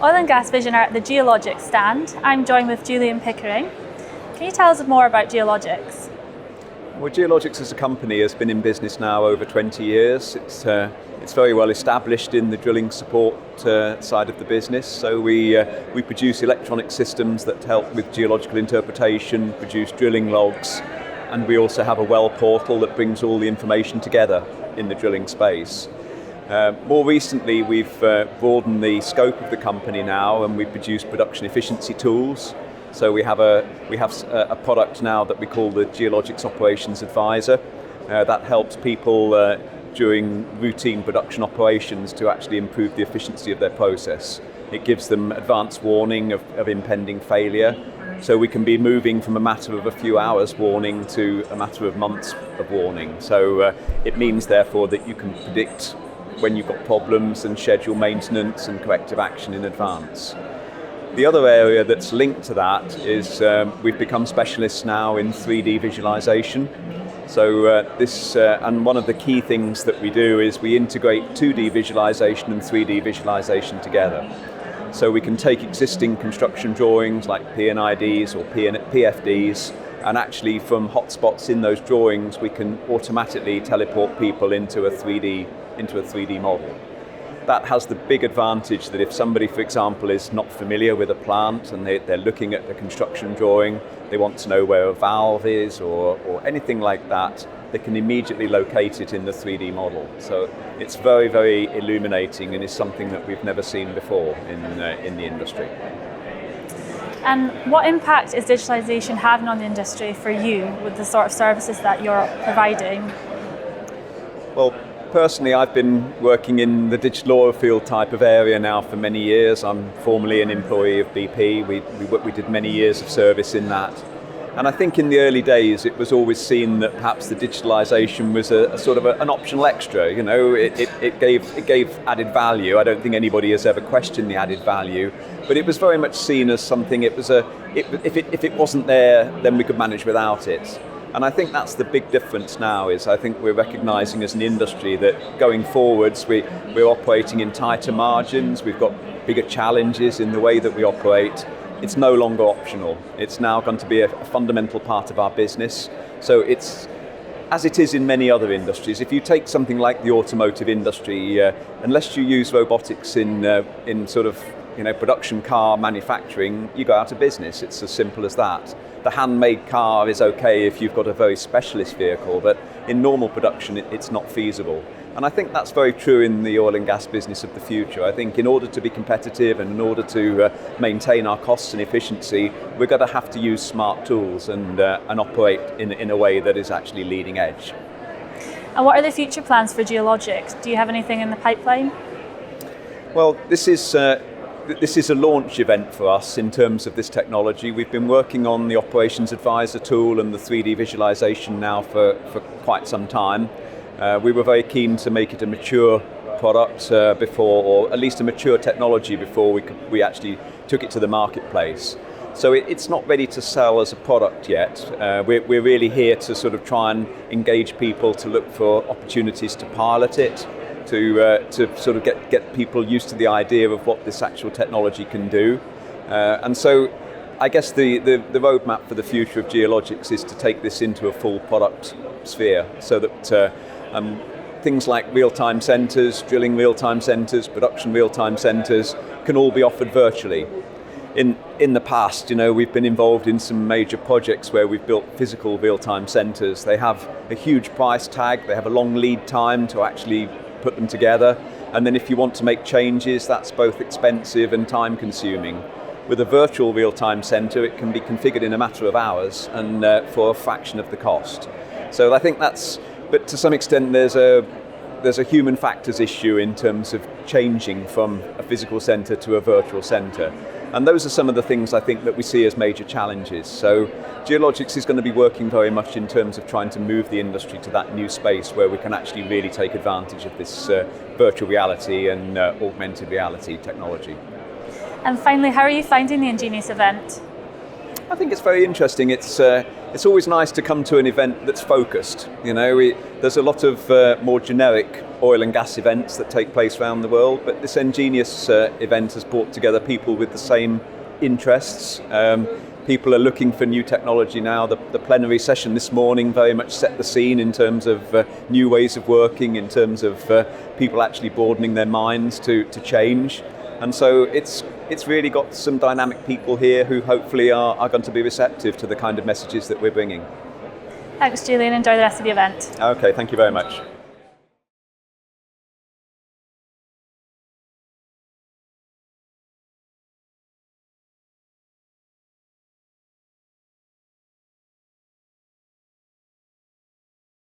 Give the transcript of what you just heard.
Oil and Gas Vision are at the Geologix stand. I'm joined with Julian Pickering. Can you tell us more about Geologix? Well, Geologix as a company has been in business now over 20 years. It's very well established in the drilling support side of the business. So we produce electronic systems that help with geological interpretation, produce drilling logs, and we also have a well portal that brings all the information together in the drilling space. More recently, we've broadened the scope of the company now, and we produce production efficiency tools. So we have a product now that we call the Geologix Operations Advisor that helps people during routine production operations to actually improve the efficiency of their process. It gives them advance warning of impending failure, so we can be moving from a matter of a few hours warning to a matter of months of warning. So it means therefore that you can predict when you've got problems and schedule maintenance and corrective action in advance. The other area that's linked to that is we've become specialists now in 3D visualization. So and one of the key things that we do is we integrate 2D visualization and 3D visualization together. So we can take existing construction drawings like PNIDs or PFDs, and actually from hotspots in those drawings we can automatically teleport people into a 3D model. That has the big advantage that if somebody, for example, is not familiar with a plant and they're looking at the construction drawing, they want to know where a valve is or anything like that, they can immediately locate it in the 3D model. So it's very, very illuminating and is something that we've never seen before in the industry. And what impact is digitalization having on the industry for you with the sort of services that you're providing? Well, personally, I've been working in the digital oil field type of area now for many years. I'm formerly an employee of BP. We did many years of service in that. And I think in the early days it was always seen that perhaps the digitalization was a sort of an optional extra. You know, it gave added value. I don't think anybody has ever questioned the added value, but it was very much seen as something. If it wasn't there, then we could manage without it. And I think that's the big difference now. Is I think we're recognising as an industry that going forwards we're operating in tighter margins. We've got bigger challenges in the way that we operate. It's no longer optional. It's now going to be a fundamental part of our business. So it's, as it is in many other industries, if you take something like the automotive industry, unless you use robotics in sort of production car manufacturing, you go out of business. It's as simple as that. The handmade car is okay if you've got a very specialist vehicle, but in normal production it's not feasible. And I think that's very true in the oil and gas business of the future. I think in order to be competitive and in order to maintain our costs and efficiency, we're going to have to use smart tools and operate in a way that is actually leading edge. And what are the future plans for Geologix? Do you have anything in the pipeline? Well, this is a launch event for us in terms of this technology. We've been working on the Operations Advisor tool and the 3D visualization now for quite some time. We were very keen to make it a mature product before, or at least a mature technology before we actually took it to the marketplace. So it's not ready to sell as a product yet. We're really here to sort of try and engage people to look for opportunities to pilot it, to sort of get people used to the idea of what this actual technology can do. And so I guess the roadmap for the future of Geologix is to take this into a full product sphere so that things like real-time centres, drilling real-time centres, production real-time centres can all be offered virtually. In the past, we've been involved in some major projects where we've built physical real-time centres. They have a huge price tag, they have a long lead time to actually put them together, and then if you want to make changes, that's both expensive and time consuming. With a virtual real-time centre, it can be configured in a matter of hours and for a fraction of the cost. So I think but to some extent there's a human factors issue in terms of changing from a physical centre to a virtual centre. And those are some of the things I think that we see as major challenges. So Geologix is going to be working very much in terms of trying to move the industry to that new space where we can actually really take advantage of this virtual reality and augmented reality technology. And finally, how are you finding the ENGENIOUS event? I think it's very interesting. It's it's always nice to come to an event that's focused. There's a lot of more generic oil and gas events that take place around the world, but this ENGENIOUS event has brought together people with the same interests. People are looking for new technology now. The plenary session this morning very much set the scene in terms of new ways of working, in terms of people actually broadening their minds to change. And so it's really got some dynamic people here who hopefully are going to be receptive to the kind of messages that we're bringing. Thanks, Julian. Enjoy the rest of the event. Okay, thank you very much.